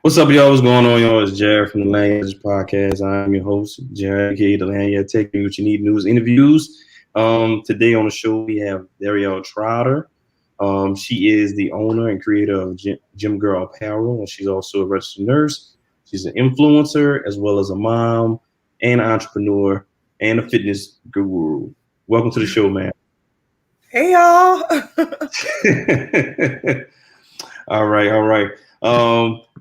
What's up, y'all? What's going on, y'all? It's Jared from the Lagniappe podcast. I'm your host, Jared, aka the Lagniappe, taking you what you need news interviews. Today on the show, we have Darrel Trotter. She is the owner and creator of Gym Gyrl Appareal, and she's also a registered nurse. She's an influencer, as well as a mom and an entrepreneur and a fitness guru. Welcome to the show, man. Hey y'all. All right, all right.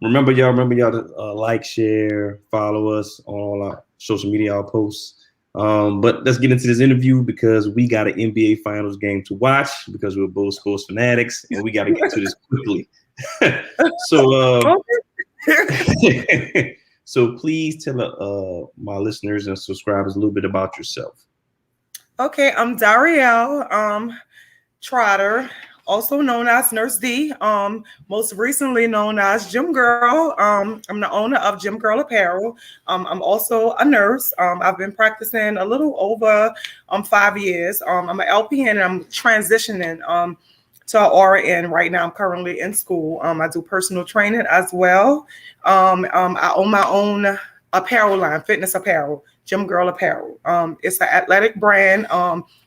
Remember y'all to like, share, follow us on all our social media, our posts. But let's get into this interview because we got an NBA Finals game to watch because we're both sports fanatics and we got to get to this quickly. so, so please tell my listeners and subscribers a little bit about yourself. Okay, I'm Darrel Trotter, also known as Nurse D. Most recently known as Gym Gyrl. I'm the owner of Gym Gyrl Apparel. I'm also a nurse. I've been practicing a little over 5 years. I'm an LPN and I'm transitioning to an RN right now. I'm currently in school. I do personal training as well. I own my own apparel line, fitness apparel, Gym Gyrl Apparel. It's an athletic brand.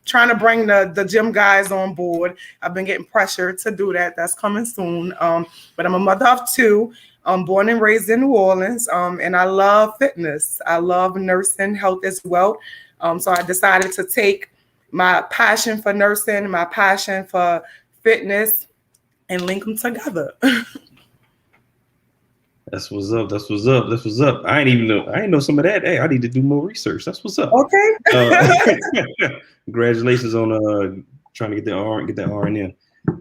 Trying to bring the gym guys on board. I've been getting pressure to do that. That's coming soon. But I'm a mother of two. I'm born and raised in New Orleans, and I love fitness. I love nursing, health as well. So I decided to take my passion for nursing, my passion for fitness, and link them together. That's what's up. That's what's up. That's what's up. I ain't know some of that. Hey, I need to do more research. That's what's up. Okay. Congratulations on trying to get that RN in.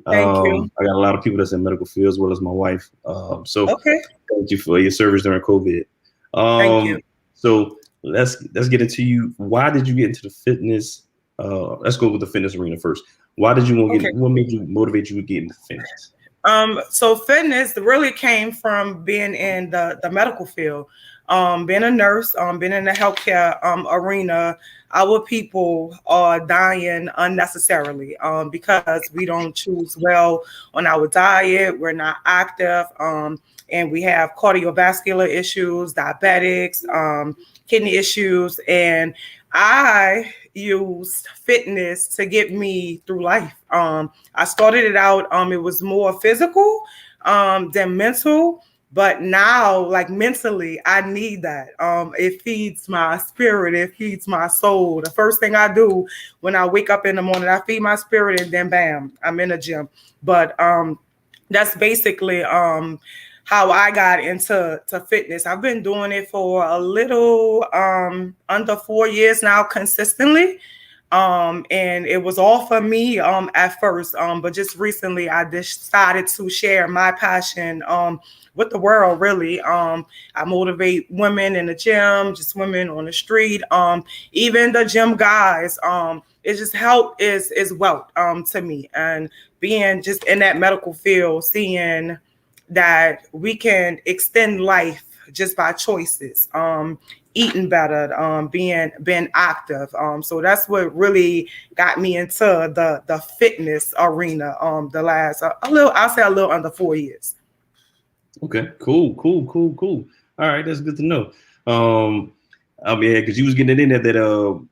Thank you. I got a lot of people that's in medical field as well as my wife. So Okay. thank you for your service during COVID. Thank you. So let's get into you. Why did you get into the fitness? Let's go with the fitness arena first. Why did you want to get? What made you motivate you to get into fitness? So fitness really came from being in the medical field, being a nurse, being in the healthcare arena. Our people are dying unnecessarily because we don't choose well on our diet. We're not active, and we have cardiovascular issues, diabetics, kidney issues, and I used fitness to get me through life. I started it out, it was more physical than mental, but now, like mentally, I need that. It feeds my spirit, it feeds my soul. The first thing I do when I wake up in the morning, I feed my spirit, and then bam, I'm in the gym. But that's basically how I got into fitness. I've been doing it for a little under 4 years now consistently. And it was all for me at first, but just recently I decided to share my passion with the world, really. I motivate women in the gym, just women on the street, even the gym guys. It just help is wealth to me, and being just in that medical field, seeing that we can extend life just by choices, eating better, being active. So that's what really got me into the fitness arena. The last I'll say a little under 4 years. Okay, cool. All right, that's good to know. I mean, because you was getting in at that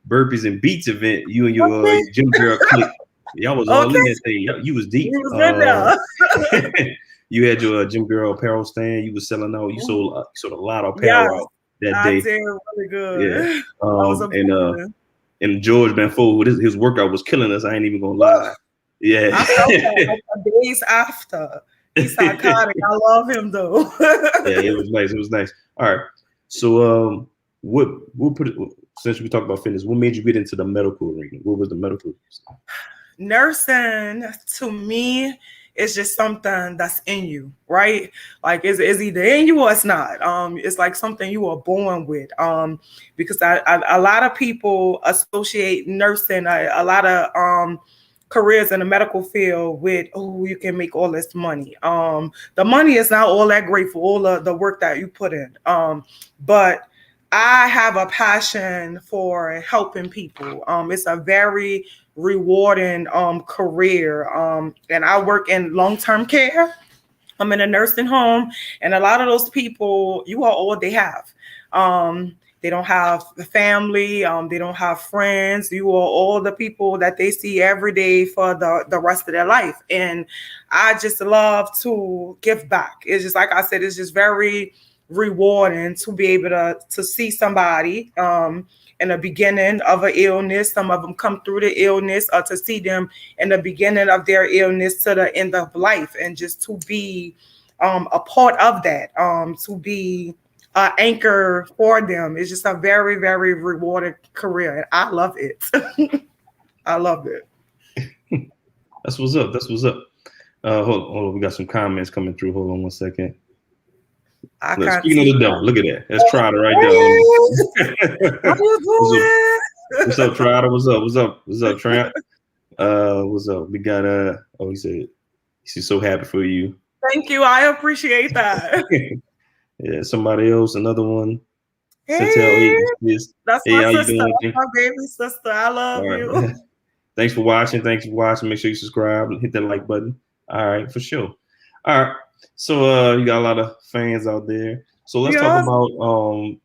burpees and beats event, you and your Gym Gyrl clique, y'all was all in that thing. You was deep. You was in there. You had your Gym Gyrl apparel stand. You was selling out. You sold a lot of apparel Yes, out that I day. did really good. Yeah. That was And George Banfo, his workout was killing us. I ain't even gonna lie. Yeah. I felt that like days after. He's psychotic. I love him though. Yeah, it was nice. It was nice. All right. So we'll put it, since we talked about fitness, what made you get into the medical arena? What was the medical? Nursing to me is just something that's in you, right? Like it's either in you or it's not. It's like something you are born with. Because a lot of people associate nursing, a lot of careers in the medical field with, oh, you can make all this money. The money is not all that great for all of the work that you put in. But I have a passion for helping people. It's a very rewarding career. And I work in long-term care. I'm in a nursing home, and a lot of those people, you are all they have. They don't have the family. They don't have friends. You are all the people that they see every day for the rest of their life. And I just love to give back. It's just like I said, it's just very rewarding to be able to see somebody in the beginning of an illness. Some of them come through the illness, or to see them in the beginning of their illness to the end of life, and just to be a part of that, to be an anchor for them. It's just a very, very rewarding career, and I love it. I love it. That's what's up. That's what's up. Hold on. We got some comments coming through. Hold on one second. Look, speaking of the devil, look at that. That's Trotter right there. How you doing? What's up, Trotter? What's up? What's up? What's up, Tramp? What's up? We got he said he's so happy for you. Thank you. I appreciate that. Yeah, somebody else, another one. Hey, that's hey, my sister. That's my baby sister. I love you. Thanks for watching. Make sure you subscribe and hit that like button. All right, for sure. All right. So you got a lot of fans out there. So let's talk about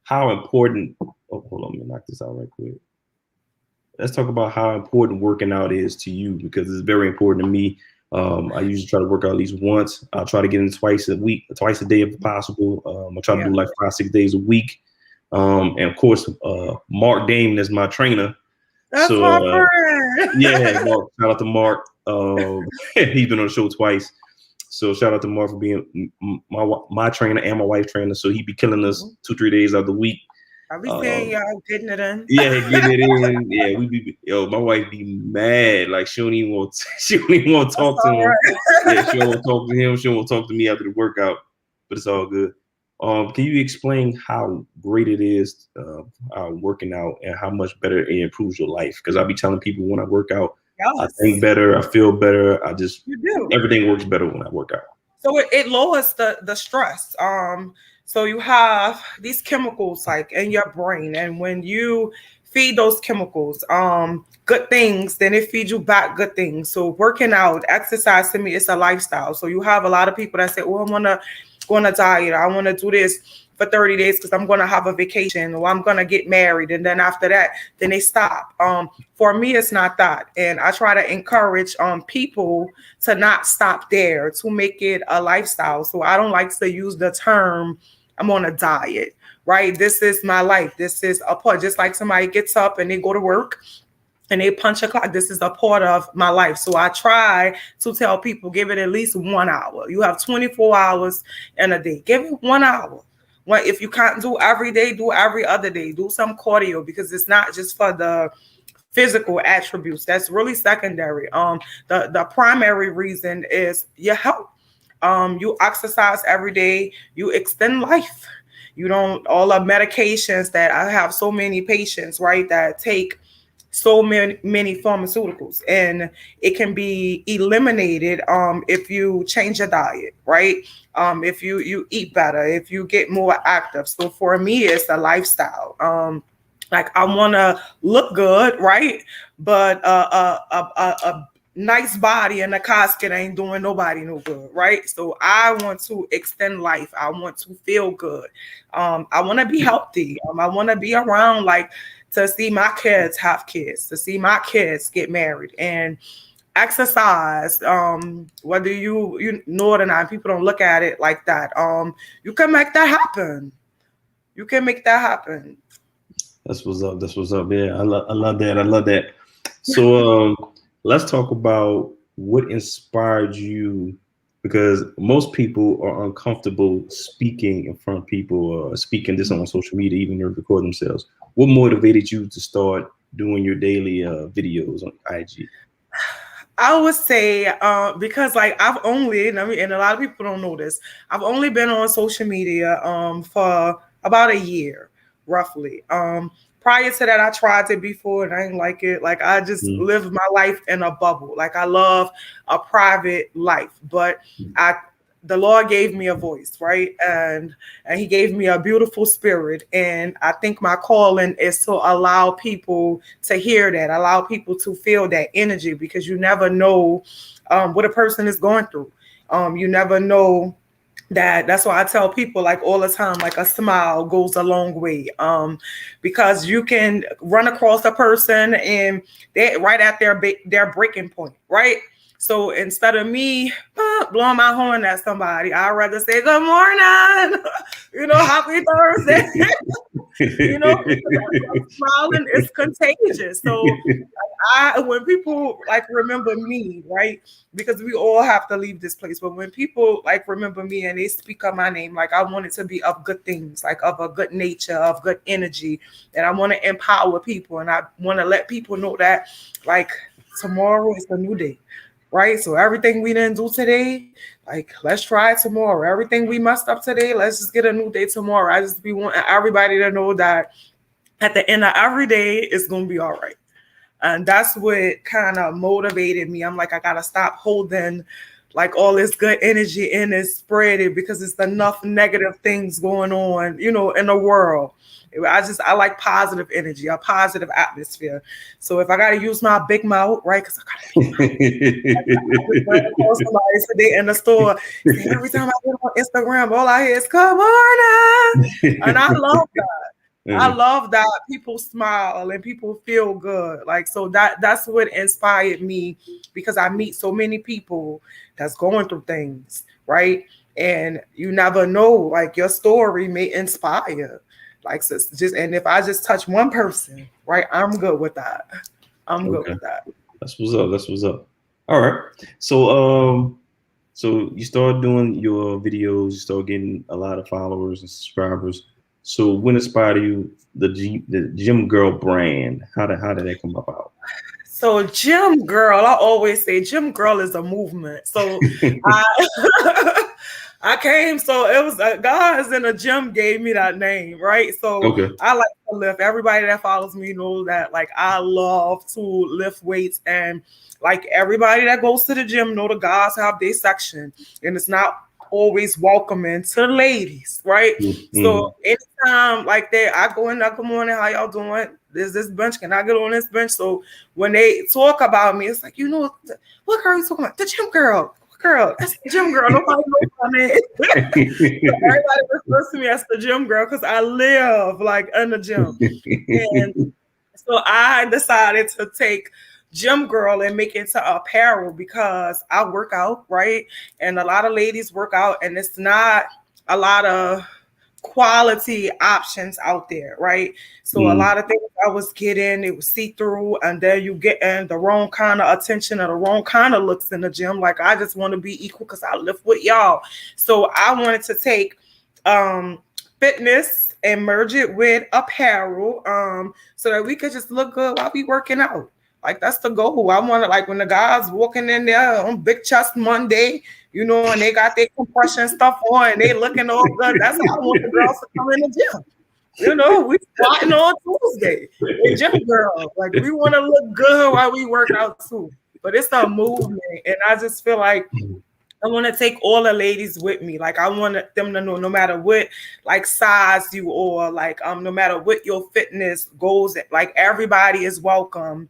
how important. Oh, hold on, let me knock this out right quick. Let's talk about how important working out is to you, because it's very important to me. I usually try to work out at least once. I'll try to get in twice a day if possible. I try to do like 5-6 days a week. And of course, Mark Damon is my trainer. That's my friend. Yeah, Mark, shout out to Mark. He's been on the show twice. So shout out to Mark for being my trainer and my wife's trainer. So he be killing us 2-3 days out of the week. I be saying y'all getting it in. Yeah, getting it in. Yeah, my wife be mad. Like she don't even want to talk to him. Right. Yeah, she don't want to talk to him. She don't want to talk to me after the workout. But it's all good. Can you explain how great it is working out, and how much better it improves your life? Because I be telling people when I work out, I think better, I feel better. Everything works better when I work out. So it lowers the stress. So you have these chemicals like in your brain, and when you feed those chemicals good things, then it feeds you back good things. So working out, exercise, to me, it's a lifestyle. So you have a lot of people that say, "Oh, I want to go on a diet. I want to do this for 30 days because I'm going to have a vacation, or I'm going to get married." And then after that, then they stop. For me, it's not that. And I try to encourage people to not stop there, to make it a lifestyle. So I don't like to use the term, I'm on a diet, right? This is my life. This is a part. Just like somebody gets up and they go to work and they punch a clock. This is a part of my life. So I try to tell people, give it at least 1 hour. You have 24 hours in a day. Give it 1 hour. If you can't do every day, do every other day. Do some cardio, because it's not just for the physical attributes. That's really secondary. The primary reason is your health. You exercise every day, you extend life. You don't, all the medications that I have so many patients, right, that take so many pharmaceuticals, and it can be eliminated if you change your diet, right? If you eat better, if you get more active. So for me, it's a lifestyle. Like I want to look good, right? But a nice body in a casket ain't doing nobody no good, right? So I want to extend life. I want to feel good. I want to be healthy. I want to be around, like, to see my kids have kids, to see my kids get married, and exercise. Whether you know it or not, people don't look at it like that. You can make that happen. You can make that happen. That's what's up. That's what's up. Yeah, I love that. I love that. So let's talk about what inspired you, because most people are uncomfortable speaking in front of people, or speaking this on social media, even if they record themselves. What motivated you to start doing your daily videos on IG? I would say because, like, I've only, and a lot of people don't know this, I've only been on social media for about a year, roughly. Prior to that, I tried it before and I didn't like it. Like, I just lived my life in a bubble. Like, I love a private life, but the Lord gave me a voice, right? And he gave me a beautiful spirit. And I think my calling is to allow people to hear that, allow people to feel that energy, because you never know what a person is going through. You never know. That's why I tell people like all the time, like a smile goes a long way. Because you can run across a person and they right at their breaking point, right? So instead of me blowing my horn at somebody, I'd rather say good morning, happy Thursday. Smiling is contagious. So when people like remember me, right? Because we all have to leave this place. But when people like remember me and they speak up my name, like I want it to be of good things, like of a good nature, of good energy. And I want to empower people. And I want to let people know that like tomorrow is a new day. Right. So everything we didn't do today, like let's try it tomorrow. Everything we messed up today, let's just get a new day tomorrow. I just be wanting everybody to know that at the end of every day, it's gonna be all right. And that's what kind of motivated me. I'm like, I gotta stop holding like all this good energy in and spread it because it's enough negative things going on, in the world. I like positive energy, a positive atmosphere. So if I gotta use my big mouth, right? Because I gotta call somebody today in the store. Every time I get on Instagram, all I hear is "Come on," and I love that. I love that people smile and people feel good. Like, so that's what inspired me because I meet so many people that's going through things, right? And you never know, like your story may inspire. Like, so and if I just touch one person, right, I'm good with that. I'm good with that. That's what's up. All right. So so you start doing your videos, you start getting a lot of followers and subscribers. So when inspired you the Gym Gyrl brand? How did that come about? So Gym Gyrl, I always say Gym Gyrl is a movement. So I came, so it was guys in the gym gave me that name, right? So I like to lift. Everybody that follows me knows that like I love to lift weights, and like everybody that goes to the gym know the guys have their section, and it's not always welcoming to the ladies, right? So anytime like that, I go in there, good morning, how y'all doing? There's this bench, can I get on this bench? So when they talk about me, it's like, what girl are you talking about? The Gym Gyrl. Girl, that's the Gym Gyrl. Nobody knows my name. So everybody refers to me as the Gym Gyrl because I live like in the gym. And so I decided to take Gym Gyrl and make it into apparel because I work out, right? And a lot of ladies work out, and it's not a lot of quality options out there, right? So a lot of things I was getting, it was see-through, and then you get in the wrong kind of attention or the wrong kind of looks in the gym. Like I just want to be equal because I live with y'all. So I wanted to take fitness and merge it with apparel so that we could just look good while we working out. Like that's the goal. I want to, like when the guys walking in there on Big Chest Monday, and they got their compression stuff on and they looking all good. That's how I want the girls to come in the gym. We squatting on Tuesday. The Gym Gyrl. Like we want to look good while we work out too. But it's a movement. And I just feel like I want to take all the ladies with me. Like I want them to know no matter what like size you are, like no matter what your fitness goals, like everybody is welcome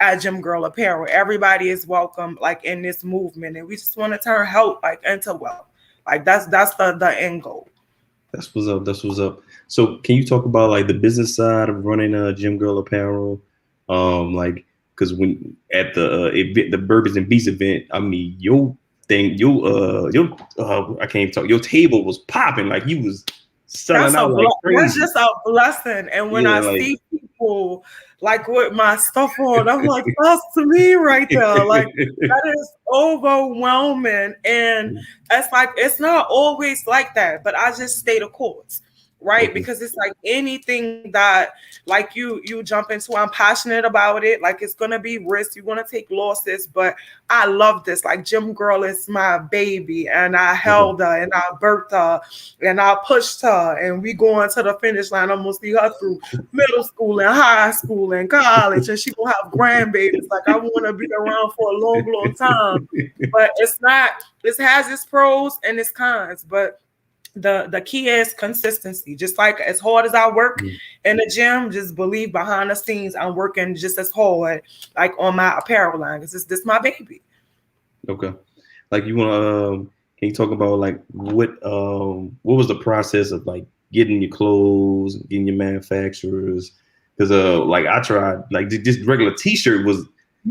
at Gym Gyrl Apparel. Everybody is welcome like in this movement, and we just want to turn health like into wealth. Like that's the end goal. That's what's up. So can you talk about like the business side of running a Gym Gyrl Apparel? Like because when at the event, the Burgers and Beats event, I mean your I can't even talk. Your table was popping, like you was selling out like crazy. That's just a blessing. And when I see people like with my stuff on, I'm like, that's to me right there. Like that is overwhelming. And it's like it's not always like that, but I just stay the course. Right, because it's like anything that like you jump into, I'm passionate about it. Like it's gonna be risk, you're gonna take losses, but I love this. Like Gym Gyrl is my baby, and I held her and I birthed her and I pushed her, and we going to the finish line. I'm gonna see her through middle school and high school and college, and she gonna have grandbabies. Like I want to be around for a long time, but it has its pros and its cons, but the key is consistency. Just like as hard as I work in the gym, just believe behind the scenes I'm working just as hard like on my apparel line. This my baby. Okay. Like you want Can you talk about like what was the process of like getting your clothes, getting your manufacturers? Because like I tried like just regular T-shirt was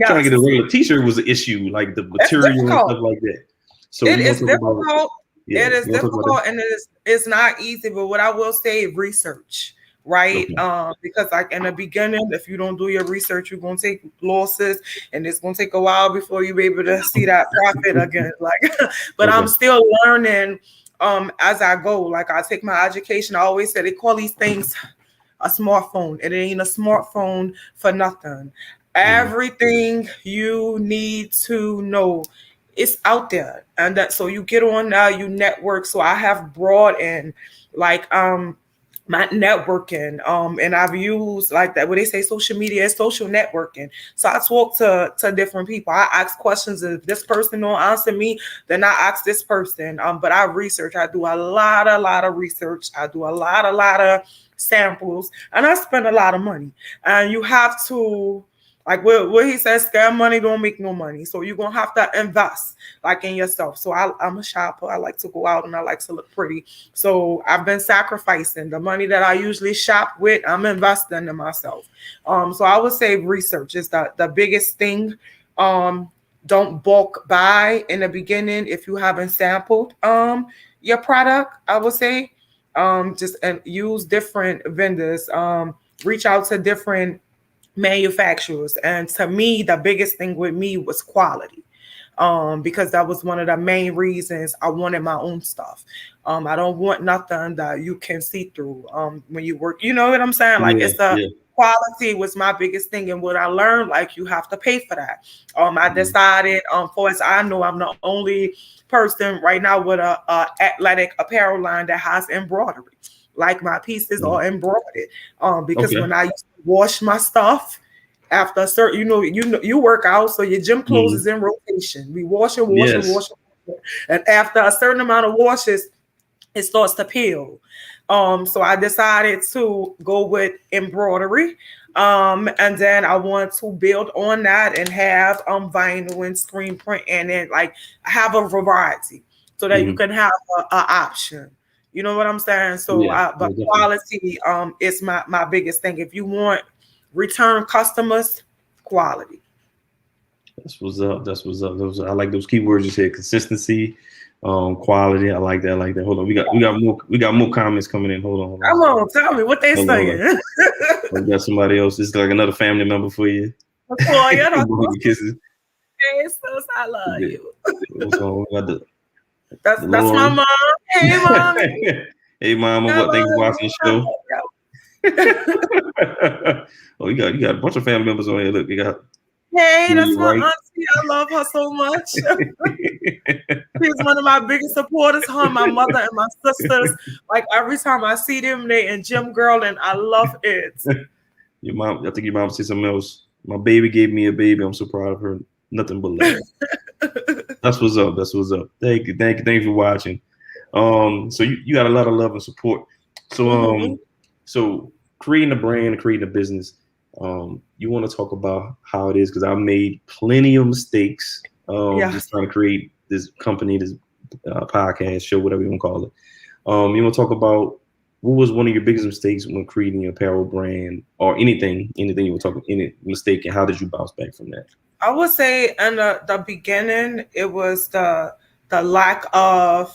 trying to get a Yes, regular T-shirt was an issue, like the it's material and difficult. stuff like that. So It you want is to talk about difficult. yeah, It is you want to talk about that? difficult, and it's not easy. But what I will say, research, right? Okay. Because like in the beginning, if you don't do your research, you're gonna take losses, and it's gonna take a while before you be able to see that profit again. Like, but I'm Okay. still learning as I go. Like I take my education. I always say they call these things a smartphone. It ain't a smartphone for nothing. Mhm. Everything you need to know is out there. And that so you get on now, you network. So I have brought in like my networking and I've used like that what they say social media is social networking. So I talk to different people. I ask questions. If this person don't answer me, then I ask this person. But I research. I do a lot of research. I do a lot of samples, and I spend a lot of money. And you have to, like what he says, scam money don't make no money. So you're gonna have to invest like in yourself. So I'm a shopper. I like to go out and I like to look pretty. So I've been sacrificing the money that I usually shop with. I'm investing in myself. So I would say research is the biggest thing. Don't bulk buy in the beginning if you haven't sampled your product. I would say just and use different vendors, reach out to different manufacturers. And to me, the biggest thing with me was quality. Because that was one of the main reasons I wanted my own stuff. I don't want nothing that you can see through when you work. You know what I'm saying? Like Yeah, it's the yeah. quality was my biggest thing, and what I learned, like you have to pay for that. I Mhm. decided, for as I know, I'm the only person right now with a athletic apparel line that has embroidery. Like my pieces Mhm. are embroidered. Because Okay. when I used to wash my stuff after a certain, you work out, so your gym clothes Mhm. is in rotation. We wash and wash and Yes. wash, and after a certain amount of washes, it starts to peel. So I decided to go with embroidery. And then I want to build on that and have vinyl and screen print and then like have a variety so that you Mhm. can have a option. You know what I'm saying? So Yeah. but Yeah, definitely. quality is my biggest thing. If you want return customers, quality. That's what's up. That's what's up. Those I like those keywords you said. Consistency, quality. I like that. I like that. Hold on. We got more comments coming in. Come on, tell me what they Hold on. saying. We got somebody else. It's like another family member for you. Latoya, that's Blowing kisses. okay, sis. I love you. What's on? We got the That's my Lauren. mom. Hey, mommy. Hey, mama. I What? Thanks for love watching the show. you. Oh, you got a bunch of family members on here. Look, we got Hey, that's Julie my Wright. auntie. I love her so much. She's one of my biggest supporters. Her, my mother, and my sisters. Like every time I see them, they in Gym Girl, and I love it. Your mom. I think your mom said something else. My baby gave me a baby. I'm so proud of her. Nothing but love. That's what's up. That's what's up. Thank you. Thank you. Thank you for watching. So you got a lot of love and support. So Mhm. so creating a brand, creating a business. You want to talk about how it is because I made plenty of mistakes. Just Yes. trying to create this company, this podcast show, whatever you want to call it. You want to talk about what was one of your biggest mistakes when creating your apparel brand or anything you were talking, any mistake, and how did you bounce back from that? I would say in the beginning, it was the lack of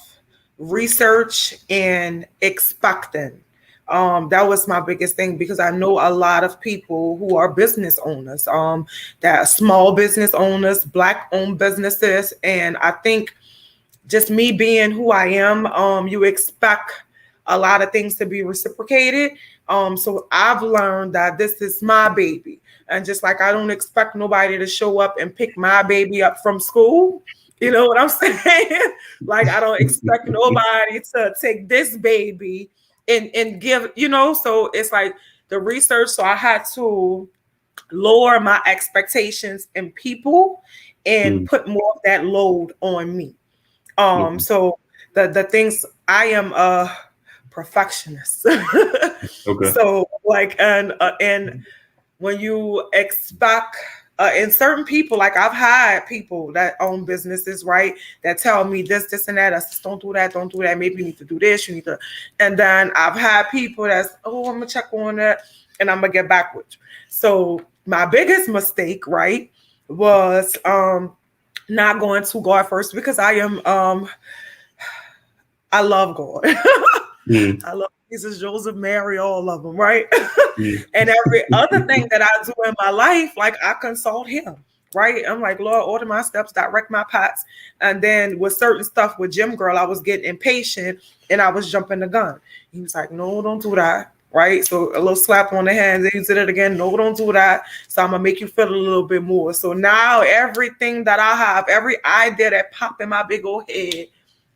research and expecting. That was my biggest thing because I know a lot of people who are business owners, that are small business owners, black owned businesses, and I think just me being who I am, you expect a lot of things to be reciprocated. So I've learned that this is my baby. And just like I don't expect nobody to show up and pick my baby up from school. You know what I'm saying? Like I don't expect nobody to take this baby and give, so it's like the research. So I had to lower my expectations in people and Mm, put more of that load on me. okay. So the things I am a perfectionist. Okay. So like and when you expect And certain people, like I've had people that own businesses, right, that tell me this, and that. I said, don't do that, don't do that. Maybe you need to do this, you need to. And then I've had people that's, oh, I'm gonna check on that, and I'm gonna get back with you. So my biggest mistake, right, was not going to God first, because I love God. I love Jesus, Joseph, Mary, all of them, right? And every other thing that I do in my life, like I consult him, right? I'm like, Lord, order my steps, direct my paths. And then with certain stuff with Gym Gyrl, I was getting impatient and I was jumping the gun. He was like, no, don't do that. Right. So a little slap on the hand, then you did it again. No, don't do that. So I'm gonna make you feel a little bit more. So now everything that I have, every idea that pop in my big old head,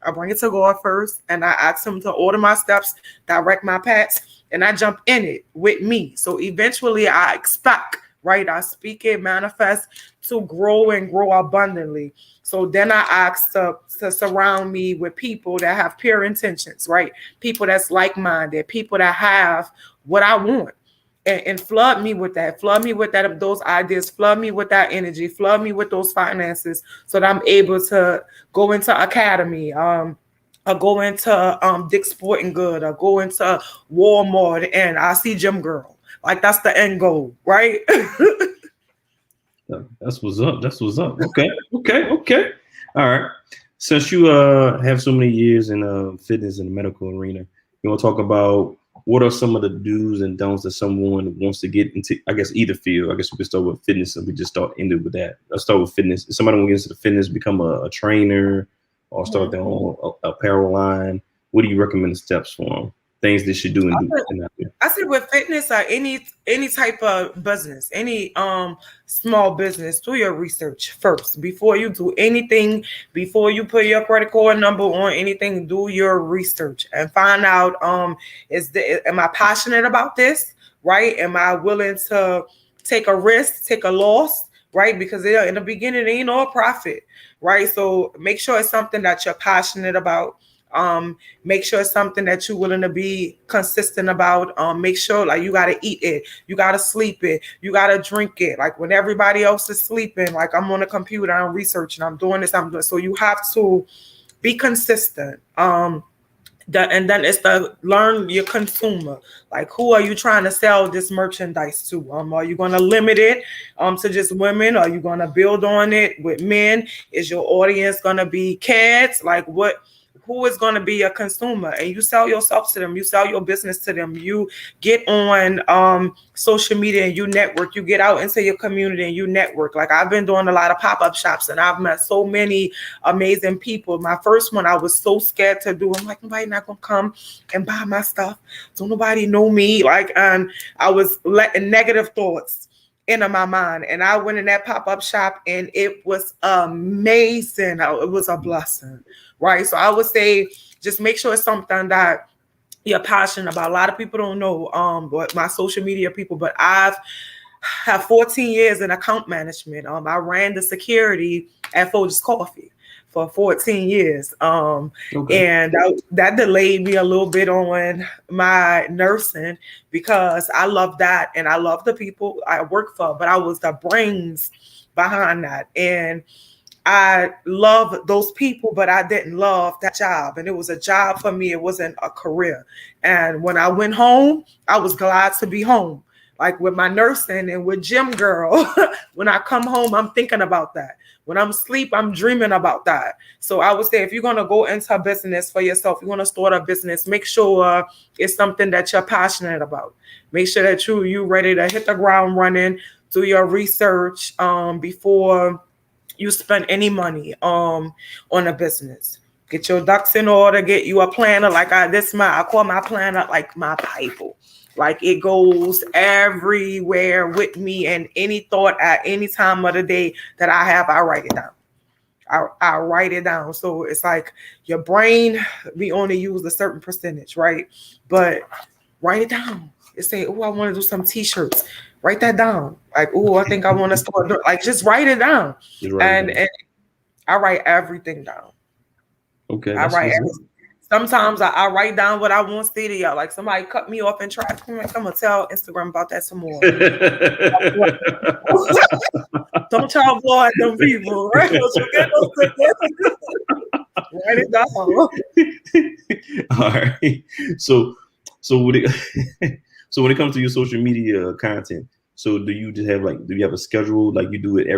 I bring it to God first, and I ask him to order my steps, direct my paths, and I jump in it with me. So eventually I expect, right? I speak it, manifest to grow and grow abundantly. So then I ask to surround me with people that have pure intentions, right? People that's like-minded, people that have what I want. And flood me with that, those ideas, flood me with that energy, flood me with those finances, so that I'm able to go into academy, or go into Dick's Sporting Good, or go into Walmart, and I see Gym Gyrl. Like that's the end goal, right? That's what's up. That's what's up. Okay. All right. Since you have so many years in fitness and the medical arena, you want to talk about what are some of the do's and don'ts that someone wants to get into, I guess, either field. I guess we could start with fitness and we just ended with that. Let's start with fitness. If somebody wants to get into the fitness, become a trainer or start their own apparel line, what do you recommend the steps for them? Things they should do and do. I said with fitness or any type of business, any small business, do your research first before you do anything. Before you put your credit card number on anything, do your research and find out am I passionate about this, right? Am I willing to take a risk, take a loss, right? Because in the beginning, it ain't all profit, right? So make sure it's something that you're passionate about. Make sure it's something that you're willing to be consistent about. Make sure like you got to eat it, you got to sleep it, you got to drink it. Like when everybody else is sleeping, like I'm on the computer, I'm researching, I'm doing this, I'm doing. So you have to be consistent. And then it's to learn your consumer. Like who are you trying to sell this merchandise to? Are you going to limit it to just women? Are you going to build on it with men? Is your audience going to be kids? Like who is going to be a consumer? And you sell yourself to them, you sell your business to them, you get on social media and you network, you get out into your community and you network. Like I've been doing a lot of pop-up shops and I've met so many amazing people. My first one I was so scared to do. I'm like, nobody not gonna come and buy my stuff, don't nobody know me. Like, and I was letting negative thoughts into my mind, and I went in that pop-up shop and it was amazing. It was a blessing, right? So I would say just make sure it's something that you're passionate about. A lot of people don't know but my social media people, but I've have 14 years in account management. I ran the security at Folgers Coffee for 14 years. And that delayed me a little bit on my nursing because I love that. And I love the people I work for, but I was the brains behind that. And I love those people, but I didn't love that job. And it was a job for me. It wasn't a career. And when I went home, I was glad to be home. Like with my nursing and with Gym Gyrl, when I come home, I'm thinking about that. When I'm asleep, I'm dreaming about that. So I would say if you're going to go into a business for yourself, you want to start a business, make sure it's something that you're passionate about. Make sure that you're ready to hit the ground running, do your research before you spend any money on a business. Get your ducks in order, get you a planner. Like I call my planner like my Bible. Like it goes everywhere with me, and any thought at any time of the day that I have, I write it down. I write it down. So it's like your brain, we only use a certain percentage, right? But write it down. It's say, oh, I want to do some t-shirts. Write that down. Like, oh, I think I want to start. Like, just write it down. And I write everything down. Okay. I write everything. Sometimes I write down what I want to say to y'all. Like somebody cut me off in traffic. I'm gonna tell Instagram about that some more. Don't y'all blow at them people, right? Write it down. All right. So when it comes to your social media content, so do you have a schedule, like you do it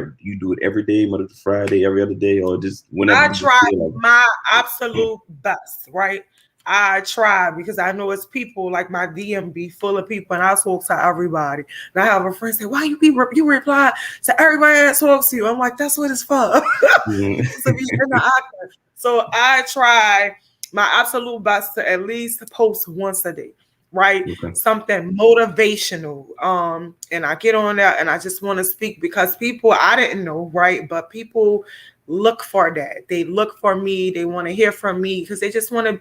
every day, Monday to Friday, every other day, or just whenever? I try my absolute best, right? I try because I know it's people like my DM be full of people, and I talk to everybody. And I have a friend say, "Why you reply to everybody that talks to you?" I'm like, "That's what it's for." To be interactive. So I try my absolute best to at least post once a day, right? Okay. Something motivational. And I get on there and I just want to speak because people I didn't know, right? But people look for that. They look for me. They want to hear from me because they just want to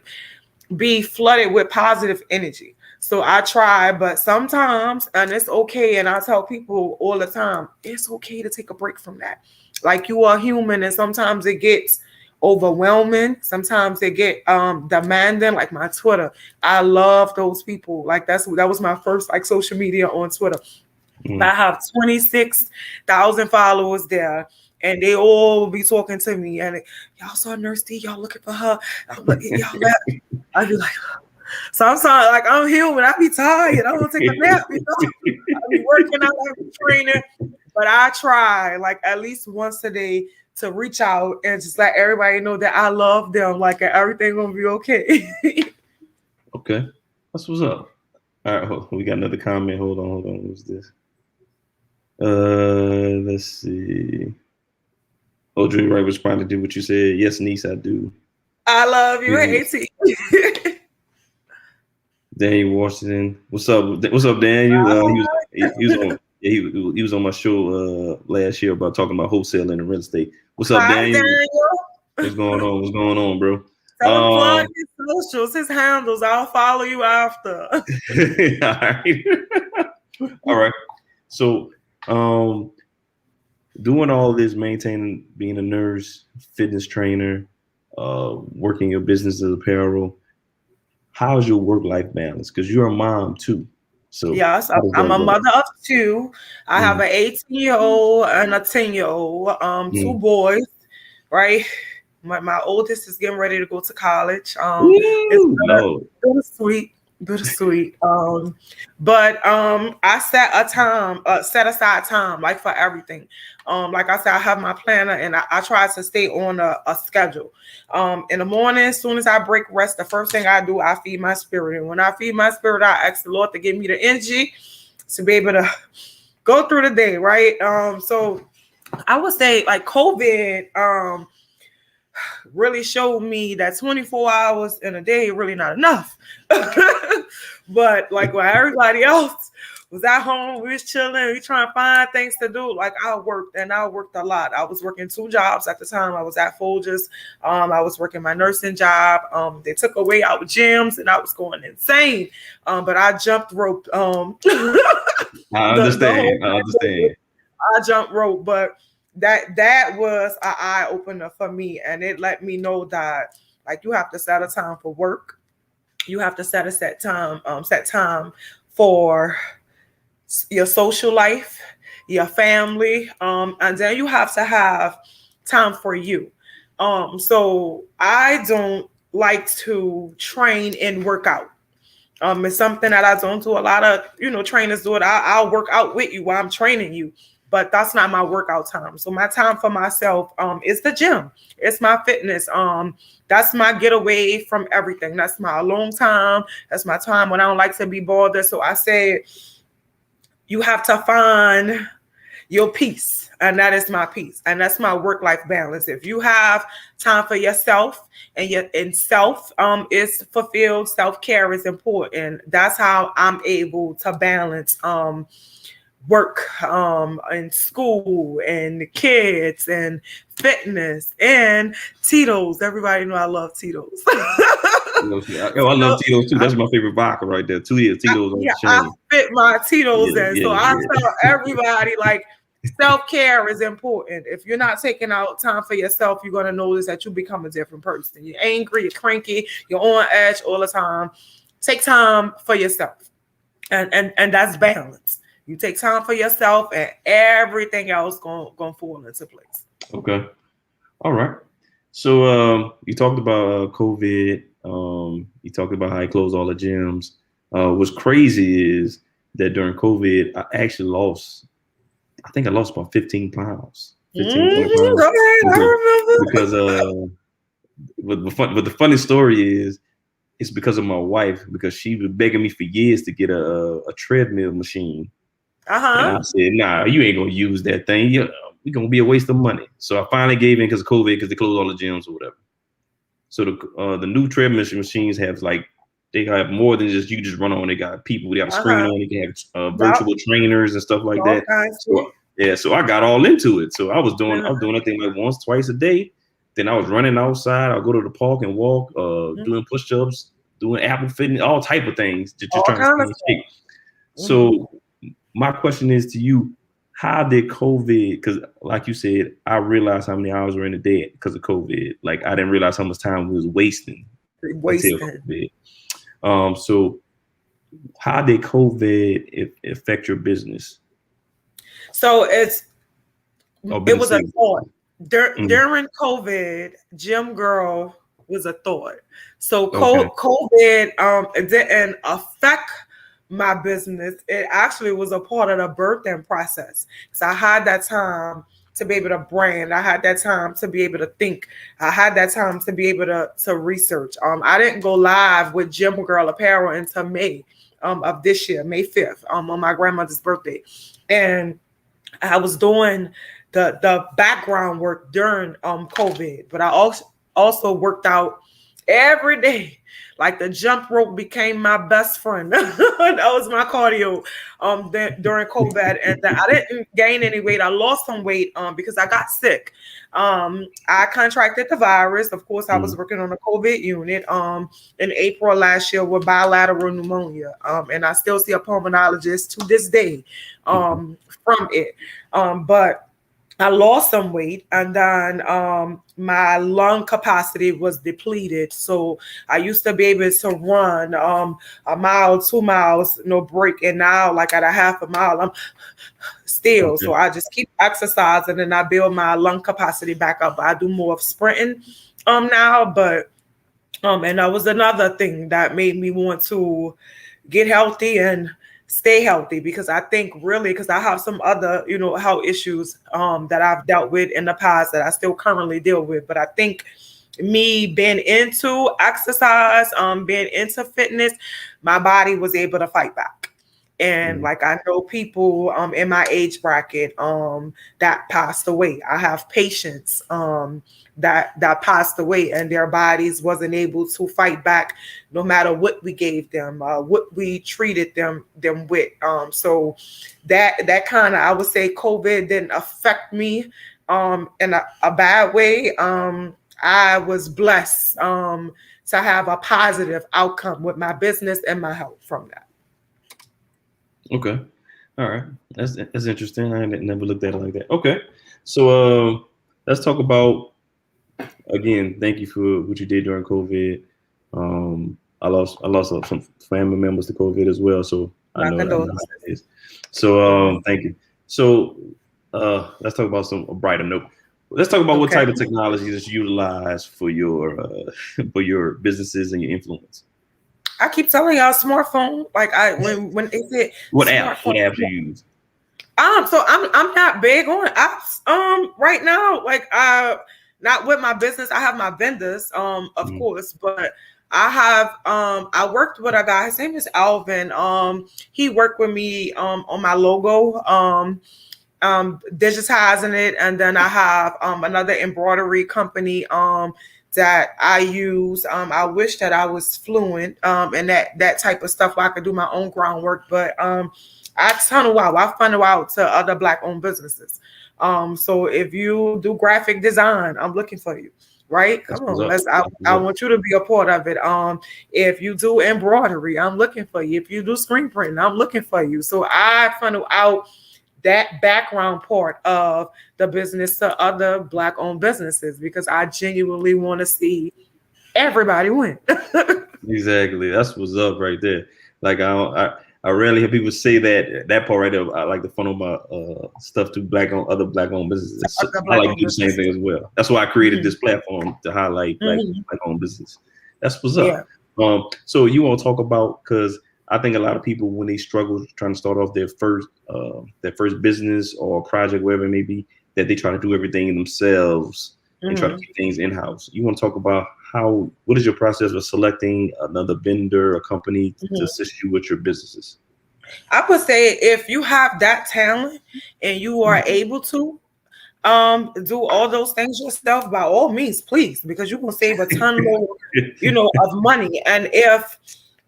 be flooded with positive energy. So I try, but sometimes, and it's okay, and I tell people all the time, it's okay to take a break from that. Like you are human, and sometimes it gets overwhelming. Sometimes they get demanding, like my Twitter. I love those people. Like that was my first like social media on Twitter. I have 26,000 followers there. And they all be talking to me, and y'all saw Nurse D, y'all looking for her. I'd be like, sometimes like I'm human, I be tired. I want to take a nap, I be working out, I be training, but I try like at least once a day to reach out and just let everybody know that I love them, like everything gonna be okay. Okay, that's what's up. All right, we got another comment. Hold on. What's this? Let's see. Oh, Dream Right responded to what you said. Yes, niece, I do. I love you, AT. Daniel Washington. What's up, Daniel? He was on my show last year about talking about wholesaling and real estate. What's up, Daniel? What's going on, bro? Plug his socials, his handles. I'll follow you after. All right. So, doing all this, maintaining, being a nurse, fitness trainer, working your business as apparel, how's your work-life balance? Because you're a mom too. So yes, I'm a mother of two. I have an 18-year-old and a 10-year-old, two boys, right? My oldest is getting ready to go to college. It's bittersweet. But I set aside time like for everything. Like I said, I have my planner and I try to stay on a schedule. In the morning, as soon as I break rest, the first thing I do, I feed my spirit. And when I feed my spirit, I ask the Lord to give me the energy to be able to go through the day, right? So I would say like COVID really showed me that 24 hours in a day really not enough. But like when everybody else was at home, we was chilling, we trying to find things to do. Like I worked a lot. I was working 2 jobs at the time. I was at Folgers. I was working my nursing job. They took away our gyms and I was going insane. But I jumped rope. I understand. I jumped rope, but that was an eye opener for me, and it let me know that like you have to set a time for work, you have to set time for your social life, your family, and then you have to have time for you. So I don't like to train and work out. It's something that I don't do. A lot of trainers do it. I'll work out with you while I'm training you. But that's not my workout time. So my time for myself is the gym. It's my fitness. That's my getaway from everything. That's my alone time. That's my time when I don't like to be bothered. So I said, you have to find your peace. And that is my peace. And that's my work-life balance. If you have time for yourself and self is fulfilled, self-care is important. That's how I'm able to balance work and school and the kids and fitness and Tito's. Everybody know I love Tito's. I love Tito's too. That's my favorite vodka right there. 2 years Tito's. I fit my Tito's in. So I tell everybody, like, Self-care is important. If you're not taking out time for yourself, you're going to notice that you become a different person. You're angry, you're cranky, you're on edge all the time. Take time for yourself. And that's balance. You take time for yourself and everything else gonna fall into place. Okay. All right. So you talked about COVID. You talked about how you closed all the gyms. What's crazy is that during COVID, I think I lost about 15 pounds. 15, 20 pounds. Go ahead, I remember. Because but the funny story is, it's because of my wife, because she was begging me for years to get a treadmill machine. And I said, nah, you ain't gonna use that thing. You're gonna be a waste of money. So I finally gave in because of COVID, because they closed all the gyms or whatever. So the new treadmill machines they have more than just you just run on. They got people, they got a screen on, they can have virtual trainers and stuff like that. So I got all into it. So I was doing that thing like once, twice a day. Then I was running outside. I'll go to the park and walk, doing push-ups, doing Apple Fitness, all type of things, just trying to stay in shape. So my question is to you, how did COVID, because like you said, I realized how many hours were in a day because of COVID. Like I didn't realize how much time we was wasting. Until COVID. So how did COVID affect your business? So it was a thought. During COVID, Gym Gyrl was a thought. So COVID it didn't affect my business. It actually was a part of the birthing process. So I had that time to be able to brand. I had that time to be able to think. I had that time to be able to research. I didn't go live with Gym Gyrl Apparel until May of this year, May 5th, on my grandmother's birthday. And I was doing the background work during COVID, but I also worked out every day. Like the jump rope became my best friend. That was my cardio during COVID. And I didn't gain any weight. I lost some weight because I got sick. I contracted the virus. Of course, I was working on a COVID unit in April last year with bilateral pneumonia. And I still see a pulmonologist to this day from it. But I lost some weight, and then my lung capacity was depleted. So I used to be able to run a mile, 2 miles, no break. And now, like at a half a mile, I'm still. So I just keep exercising and I build my lung capacity back up. I do more of sprinting now, but and that was another thing that made me want to get healthy and stay healthy, because I think really, because I have some other, health issues that I've dealt with in the past that I still currently deal with. But I think me being into exercise, being into fitness, my body was able to fight back. And like I know people in my age bracket that passed away. I have patients that passed away, and their bodies wasn't able to fight back no matter what we gave them, what we treated them with. So that kind of, I would say COVID didn't affect me in a bad way. I was blessed to have a positive outcome with my business and my health from that. Okay. All right. That's interesting. I never looked at it like that. Okay. So let's talk about, again, thank you for what you did during COVID. I lost some family members to COVID as well. So I know how it is. So thank you. So let's talk about a brighter note. Let's talk about what type of technologies you utilize for your businesses and your influence. I keep telling y'all smartphone. Like when they said what apps you use? So I'm not big on apps right now. Like not with my business. I have my vendors, of course, but I have I worked with a guy. His name is Alvin. He worked with me on my logo, digitizing it, and then I have another embroidery company that I use. I wish that I was fluent in that type of stuff where I could do my own groundwork, but I funnel out to other Black-owned businesses. So if you do graphic design, I'm looking for you. Right? Come on, I want you to be a part of it. If you do embroidery, I'm looking for you. If you do screen printing, I'm looking for you. So I funnel out that background part of the business to other Black-owned businesses, because I genuinely want to see everybody win. Exactly. That's what's up right there. Like I rarely hear people say that part right there. I like to funnel my stuff to other black owned businesses. Other I like to Black-owned do the same thing businesses. as well. That's why I created Mhm. this platform to highlight Mhm. black owned business. That's what's Yeah. up. So you want to talk about, because I think a lot of people, when they struggle trying to start off their first business or project, whatever it may be, that they try to do everything themselves and try to Mhm. keep things in house. You want to talk about what is your process of selecting another vendor or company to Mhm. assist you with your businesses? I would say if you have that talent and you are able to do all those things yourself, by all means, please, because you will save a ton more, of money. And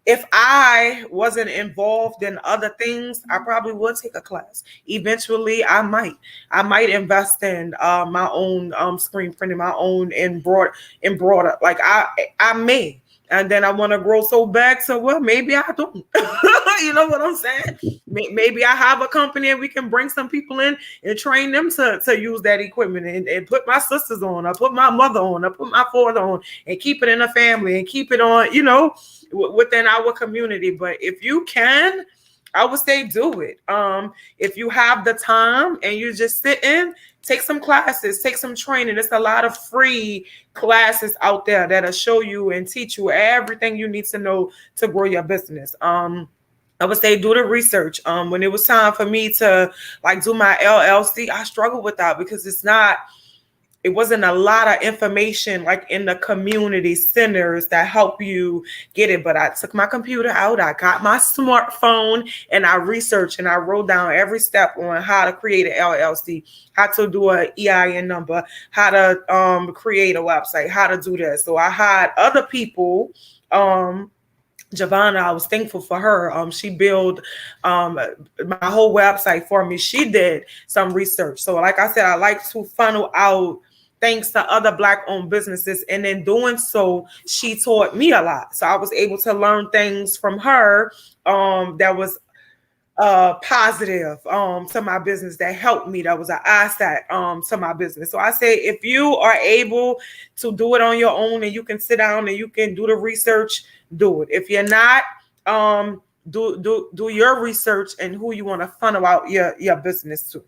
if I wasn't involved in other things, I probably would take a class. Eventually, I might invest in my own screen printing, my own embroider. Like I may, and then I want to grow so big. So well, maybe I don't. You know what I'm saying? Maybe I have a company and we can bring some people in and train them to use that equipment, and put my sisters on, I put my mother on, I put my father on, and keep it in the family and keep it on, within our community. But if you can, I would say do it. If you have the time and you just sit in, take some classes, take some training. There's a lot of free classes out there that'll show you and teach you everything you need to know to grow your business. I would say do the research. When it was time for me to do my LLC, I struggled with that because it wasn't a lot of information like in the community centers that help you get it. But I took my computer out, I got my smartphone, and I researched and I wrote down every step on how to create an LLC, how to do an EIN number, how to create a website, how to do this. So I had other people. Giovanna, I was thankful for her. She built my whole website for me. She did some research. So, like I said, I like to funnel out thanks to other Black-owned businesses, and in doing so, she taught me a lot. So I was able to learn things from her that was positive to my business, that helped me, that was an asset to my business. So I say if you are able to do it on your own and you can sit down and you can do the research, do it. If you're not, do your research and who you want to funnel out your business to.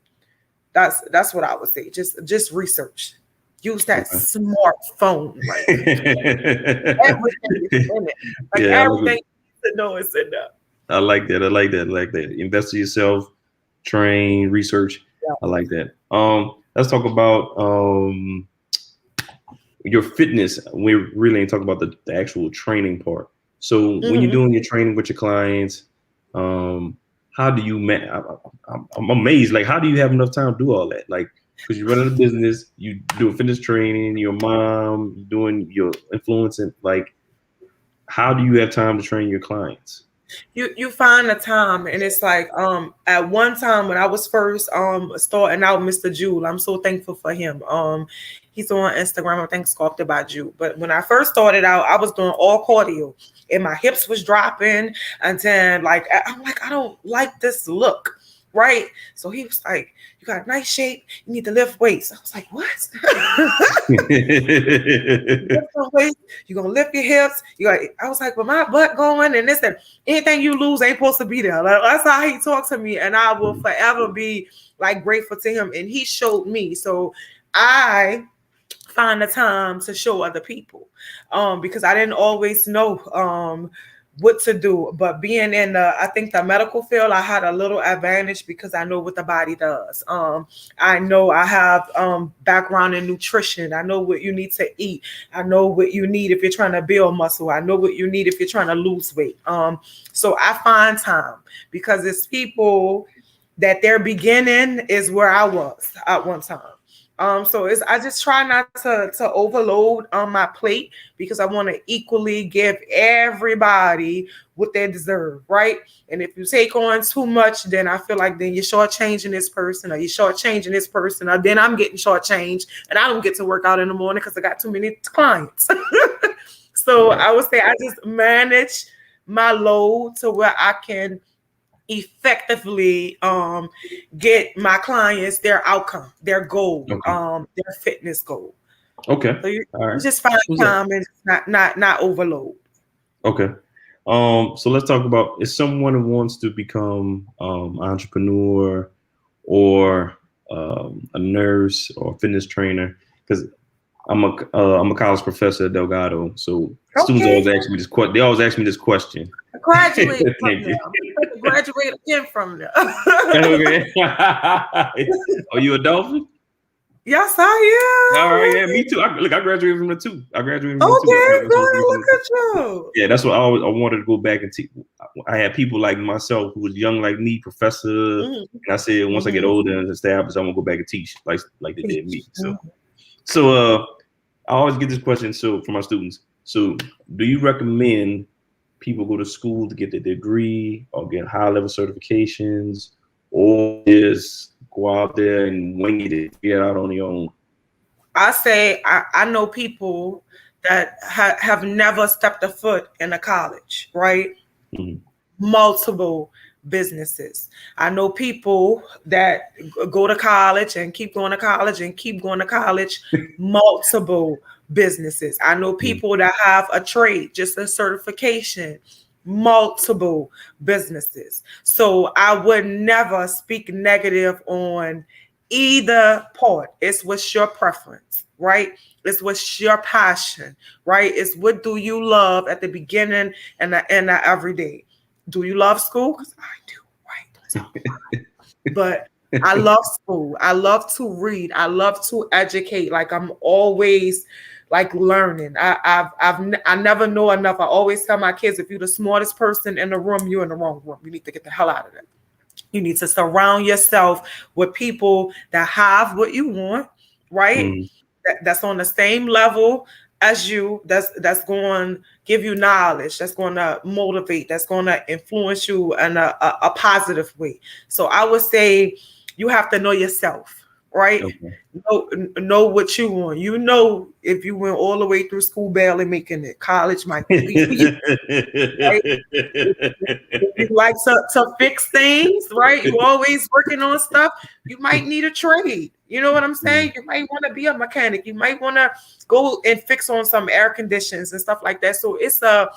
That's what I would say. Just research. Use that Okay. smartphone. Like everything is in it. Like Yeah, everything you need to know is in there. I like that. I like that. I like that. Invest in yourself, train, research. Yeah. I like that. Let's talk about your fitness. We really ain't talking about the actual training part. So when you're Mhm. doing your training with your clients, how do you I'm amazed. Like, how do you have enough time to do all that? Like, because you're running a business, you do fitness training, your mom, you're doing your influencing. Like, how do you have time to train your clients? You find the time, and it's like at one time when I was first starting out, Mr. Jewel, I'm so thankful for him. He's on Instagram, I think, Sculpted by Jewel. But when I first started out, I was doing all cardio and my hips was dropping, and then I'm like, I don't like this look, right? So he was like, you got a nice shape, you need to lift weights. I was like, what? Lift some weights, you're gonna lift your hips. I was like, well, my butt going and this and anything you lose ain't supposed to be there. Like, that's how he talked to me, and I will forever be grateful to him. And he showed me, so I find the time to show other people, because I didn't always know what to do. But being in I think the medical field, I had a little advantage because I know what the body does. I know I have background in nutrition. I know what you need to eat. I know what you need if you're trying to build muscle. I know what you need if you're trying to lose weight. So I find time, because it's people that their beginning is where I was at one time. So I just try not to overload on my plate, because I want to equally give everybody what they deserve, right? And if you take on too much, then I feel like then you're shortchanging this person, or you're shortchanging this person, or then I'm getting shortchanged, and I don't get to work out in the morning because I got too many clients. So Right. I would say I just manage my load to where I can effectively get my clients their outcome, their goal, Okay. their fitness goal. Okay. So you All right. just find What's up? time and not overload. Okay. So let's talk about if someone who wants to become entrepreneur or a nurse or a fitness trainer, because I'm a college professor at Delgado, so students Okay, always ask me this question. They always ask me this question. graduate from Thank there. you. Graduate again from there. Okay. Are you a dolphin? Yes, I All right, yeah, am. me too. I graduated from the two. I graduated from the two. I Okay, got some good. from Look the two. at you. Yeah, that's what I wanted to go back and teach. I had people like myself who was young like me, professor, Mhm. and I said once I get Mhm. older and established, I'm gonna go back and teach like they did me. Mhm. So I always get this question from my students. So do you recommend people go to school to get their degree or get high level certifications, or just go out there and wing it and figure it out on your own? I say I know people that have never stepped a foot in a college, right? Mhm. Multiple businesses. I know people that go to college and keep going to college and keep going to college, multiple businesses. I know people that have a trade, just a certification, multiple businesses. So I would never speak negative on either part. It's what's your preference, right? It's what's your passion, right? It's what do you love at the beginning and the end of every day. Do you love school? Because I do, right? But I love school. I love to read. I love to educate. Like I'm always like learning. I never know enough. I always tell my kids, if you're the smartest person in the room, you're in the wrong room. You need to get the hell out of there. You need to surround yourself with people that have what you want, right? Mhm. That's on the same level as you, that's going to give you knowledge, that's going to motivate, that's going to influence you in a positive way. So I would say you have to know yourself, right? Okay. Know what you want. You know, if you went all the way through school barely making it, college might be for you, right? If you like to fix things, right? You always working on stuff. You might need a trade. You know what I'm saying? You might want to be a mechanic. You might want to go and fix on some air conditions and stuff like that. So it's a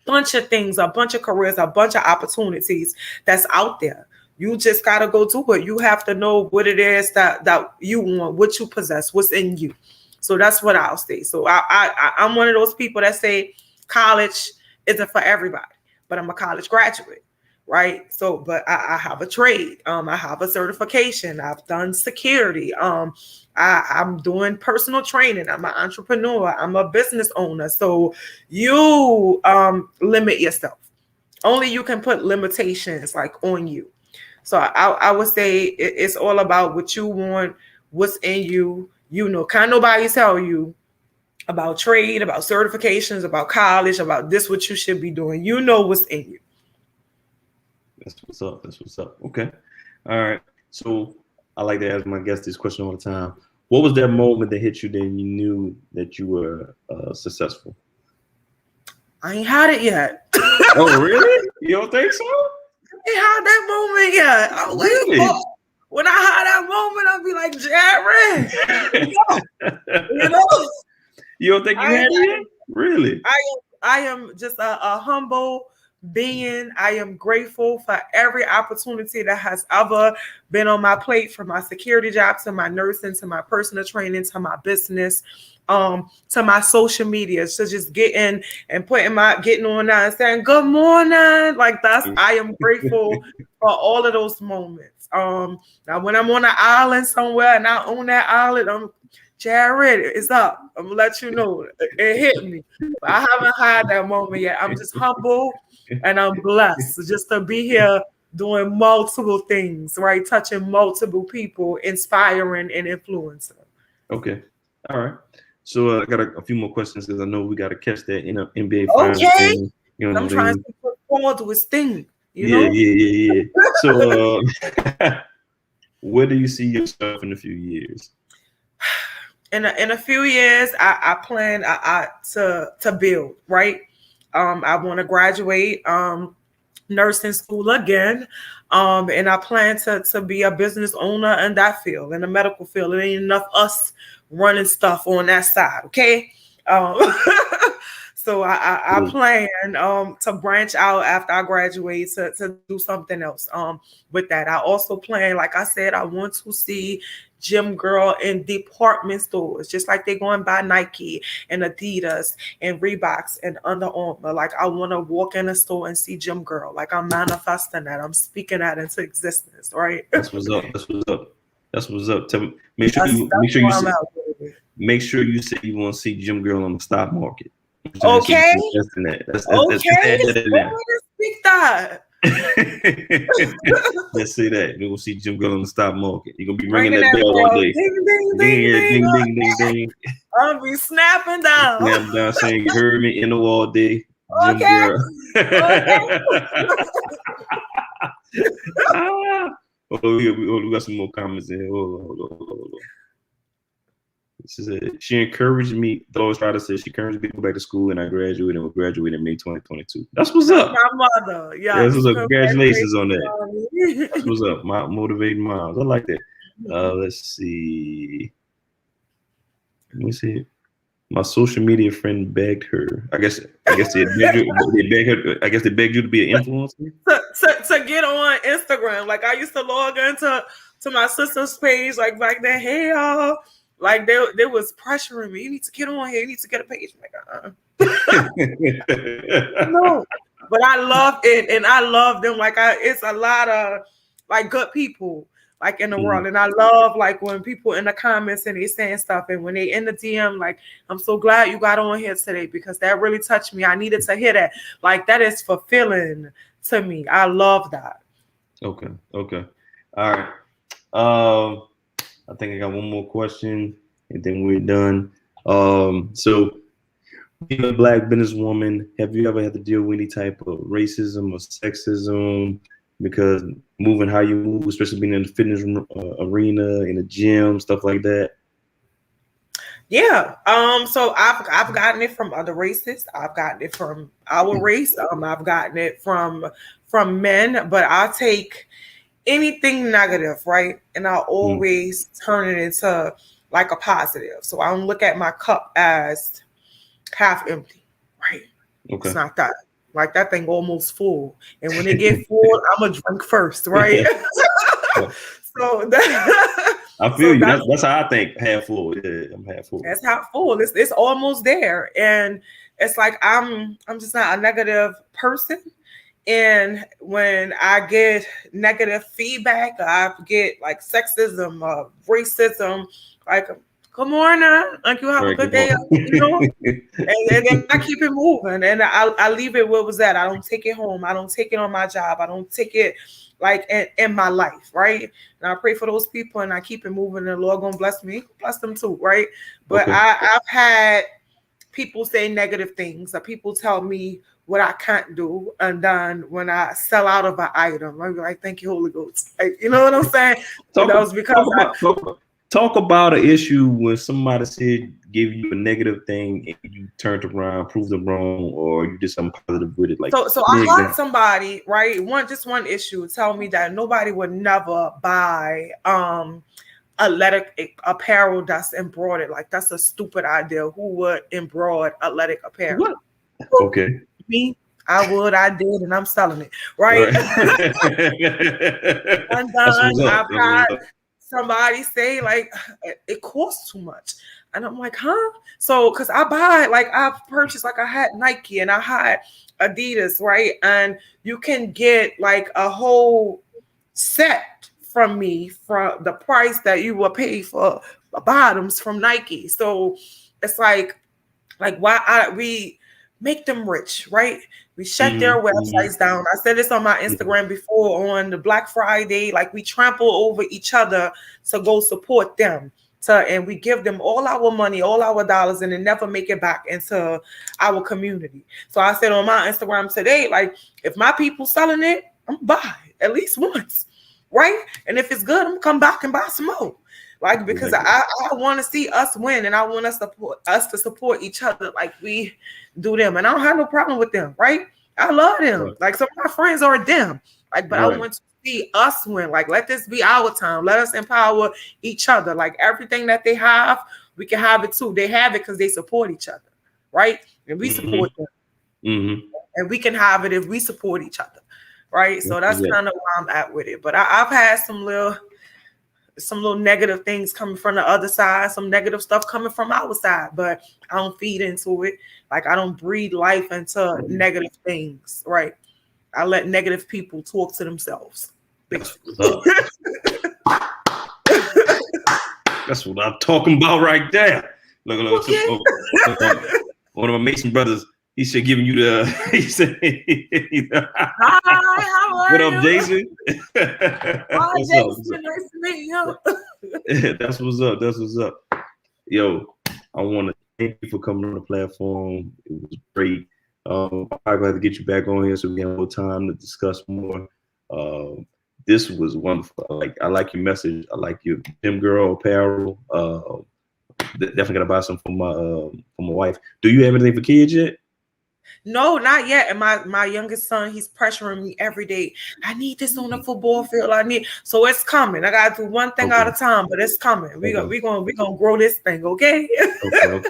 bunch of things, a bunch of careers, a bunch of opportunities that's out there. You just gotta go do it. You have to know what it is that you want, what you possess, what's in you. So that's what I'll say. So I'm one of those people that say college isn't for everybody, but I'm a college graduate, right? So, but I have a trade. I have a certification. I've done security. I'm doing personal training. I'm an entrepreneur. I'm a business owner. So you limit yourself. Only you can put limitations like on you. So I would say it's all about what you want, what's in you. You know, can't nobody tell you about trade, about certifications, about college, about this, what you should be doing. You know what's in you. That's what's up. That's what's up. Okay. All right. So I like to ask my guests this question all the time. What was that moment that hit you that you knew that you were successful? I ain't had it yet. Oh, really? You don't think so? I ain't had that moment yet. I'm waiting Really? for. When I had that moment, I'll be like, Jared, you know, You don't think you had it yet? Really? I am just a humble being. I am grateful for every opportunity that has ever been on my plate, from my security job to my nursing to my personal training to my business, to my social media. So just getting on that and saying good morning. Like I am grateful for all of those moments. Now when I'm on an island somewhere and I own that island, I'm Jared, it's up. I'm gonna let you know it hit me. But I haven't had that moment yet. I'm just humble and I'm blessed just to be here doing multiple things, right? Touching multiple people, inspiring and influencing. Okay. All right. So I got a few more questions because I know we got to catch that in a NBA finals Okay. game. You know I'm what I trying mean? to put forward to his thing, you Yeah, know? yeah. So where do you see yourself in a few years? In a few years, I plan to build, right? I want to graduate nursing school again. And I plan to be a business owner in that field, in the medical field. It ain't enough us running stuff on that side, okay? Um, so I plan to branch out after I graduate to do something else with that. I also plan, like I said, I want to see Gym Gyrl in department stores, just like they go and buy Nike and Adidas and Reeboks and Under Armour. Like I want to walk in a store and see Gym Gyrl. Like I'm manifesting that. I'm speaking that into existence, right? That's what's up. That's what's up. That's what's up. Make sure you say you want to see Gym Gyrl on the stock market. Okay. That's Speak that. Let's say that. We're gonna see Gym Gyrl on the stock market. You're gonna be ringing that bell all day. Ding, ding, ding, ding, ding. I'll be snapping down. Snapping down saying you heard me in the all day. Gym Okay. Gyrl. Okay. We got some more comments in here. Hold on. She said she encouraged me. Those try to say she encouraged me to go back to school, and I graduated and will graduate in May 2022. That's what's up. My mother, yeah. This is a congratulations on that. That's what's up. My motivating moms. I like that. Let's see. Let me see. My social media friend begged her. I guess they begged her. I guess they begged you to be an influencer to get on Instagram. Like I used to log into my sister's page, like back then. Hey y'all. Like they was pressuring me. You need to get on here. You need to get a page. I'm like, no. But I love it, and I love them. Like it's a lot of like good people like in the world, and I love like when people in the comments and they saying stuff, and when they in the DM, like I'm so glad you got on here today because that really touched me. I needed to hear that. Like that is fulfilling to me. I love that. Okay. All right. I think I got one more question and then we're done. So being a Black businesswoman, have you ever had to deal with any type of racism or sexism because moving how you move, especially being in the fitness arena, in the gym, stuff like that? Yeah. So I've gotten it from other races. I've gotten it from our race. I've gotten it from men, but I take anything negative, right? And I always turn it into like a positive. So I don't look at my cup as half empty, right? Okay. It's not that. Like that thing almost full. And when it get full, I'm gonna drink first, right? So that I feel you. That's how I think. Half full. Yeah, I'm half full. That's half full. It's almost there. And it's like I'm just not a negative person. And when I get negative feedback, I get like sexism, racism, like, good morning, thank you, have a good day, you know? and then I keep it moving, and I leave it where it was at. I don't take it home. I don't take it on my job. I don't take it like in my life, right? And I pray for those people, and I keep it moving, and the Lord gonna bless me, bless them too, right? But okay. I've had people say negative things, or people tell me what I can't do, and then when I sell out of an item, I'm like, thank you, Holy Ghost. Like, you know what I'm saying? Talk about an issue when somebody said, gave you a negative thing and you turned around, proved them wrong, or you did something positive with it. Like so I had somebody, right? One issue tell me that nobody would never buy athletic apparel that's embroidered. Like that's a stupid idea. Who would embroider athletic apparel? What? Okay. Me, I would, I did, and I'm selling it, right? And then I've had somebody say like it costs too much, and I'm like, huh? So because I buy, like I've purchased, like I had Nike and I had Adidas, right? And you can get like a whole set from me for the price that you will pay for bottoms from Nike. So it's like why we make them rich, right? We shut their websites down. I said this on my Instagram before on the Black Friday, like we trample over each other to go support them. And we give them all our money, all our dollars, and then never make it back into our community. So I said on my Instagram today, like if my people selling it, I'm gonna buy it at least once, right? And if it's good, I'm gonna come back and buy some more. Like, because I want to see us win, and I want us to support each other like we do them. And I don't have no problem with them, right? I love them. Right. Like, some of my friends are them. Like, but I want to see us win. Like, let this be our time. Let us empower each other. Like, everything that they have, we can have it too. They have it because they support each other, right? And we support them. And we can have it if we support each other, right? So that's kind of where I'm at with it. But I've had some little negative things coming from the other side, some negative stuff coming from our side, but I don't feed into it. Like, I don't breathe life into negative things, right? I let negative people talk to themselves. That's what I'm talking about right there. Look, one of my Mason brothers, he said giving you the. He said, "Hi, how are what you? up, Jason? Hi, Jason. Nice to meet you." That's what's up. That's what's up. Yo, I want to thank you for coming on the platform. It was great. I'm glad to get you back on here so we have more time to discuss more. This was wonderful. I like your message. I like your Gym Gyrl apparel. Definitely gotta buy some for my wife. Do you have anything for kids yet? No, not yet. And my youngest son, he's pressuring me every day. I need this on the football field. So it's coming. I gotta do one thing at a time, but it's coming. We gonna grow this thing, okay? Okay.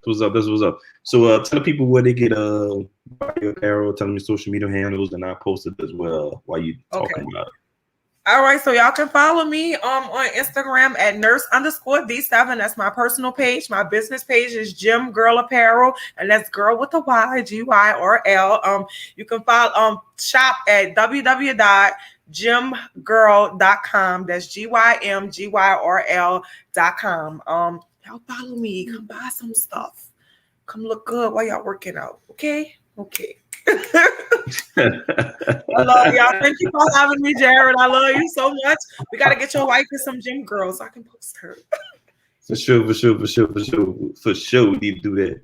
This was up. So tell the people where they get your apparel, tell them your social media handles, and I posted as well while you talking about it. All right, so y'all can follow me on Instagram at nurse_V7. That's my personal page. My business page is Gym Gyrl Apparel, and that's girl with a Y, Gyrl. You can follow shop at www.gymgyrl.com. That's GYMGYRL.com. Y'all follow me. Come buy some stuff. Come look good while y'all working out. Okay. I love y'all. Thank you for having me, Jared. I love you so much. We got to get your wife in some Gym Gyrl so I can post her. For sure. We need to do that.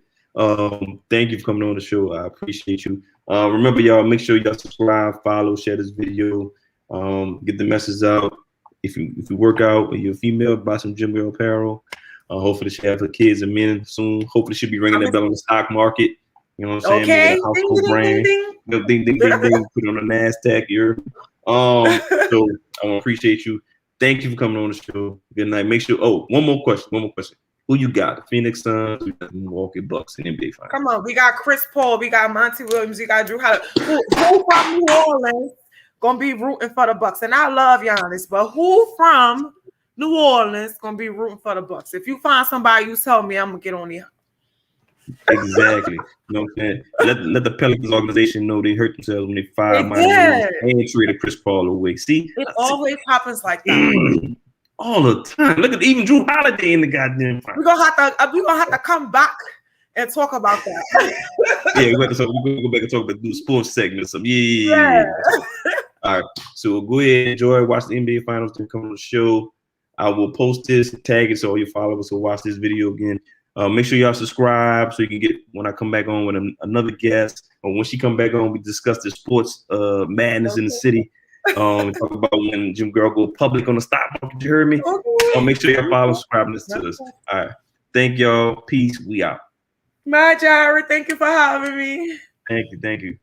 Thank you for coming on the show. I appreciate you. Remember, y'all, make sure y'all subscribe, follow, share this video. Get the message out. If you work out or you're a female, buy some Gym Gyrl apparel. Hopefully, she have her kids and men soon. Hopefully, she'll be ringing that bell on the stock market. You know what I'm saying? Okay. Household brand. Ding, put it on the NASDAQ. So I appreciate you. Thank you for coming on the show. Good night. Make sure. Oh, one more question. Who you got? The Phoenix Suns, we got the Milwaukee Bucks in NBA Finals. Come on, we got Chris Paul, we got Monty Williams, we got Drew Holiday. Who from New Orleans gonna be rooting for the Bucks? And I love Giannis, but who from New Orleans gonna be rooting for the Bucks? If you find somebody, you tell me. I'm gonna get on here. Exactly. You know what I'm saying? Let the Pelicans organization know they hurt themselves when they fired Monty Williams and traded Chris Paul away. See, it always happens like that. All the time. Look at even Drew Holiday in the goddamn final. We're gonna have to come back and talk about that. Yeah, we're gonna go back and talk about the sports segment or something. Yeah. All right. So go ahead, enjoy, watch the NBA finals, then come on the show. I will post this, tag it so all your followers will watch this video again. Make sure y'all subscribe so you can get when I come back on with another guest, or when she come back on, we discuss the sports madness in the city. Talk about when Gym Gyrl go public on the stock market. You heard me? Make sure y'all follow, subscribe, and listen to us. All right. Thank y'all. Peace. We out. Bye, Jared. Thank you for having me. Thank you.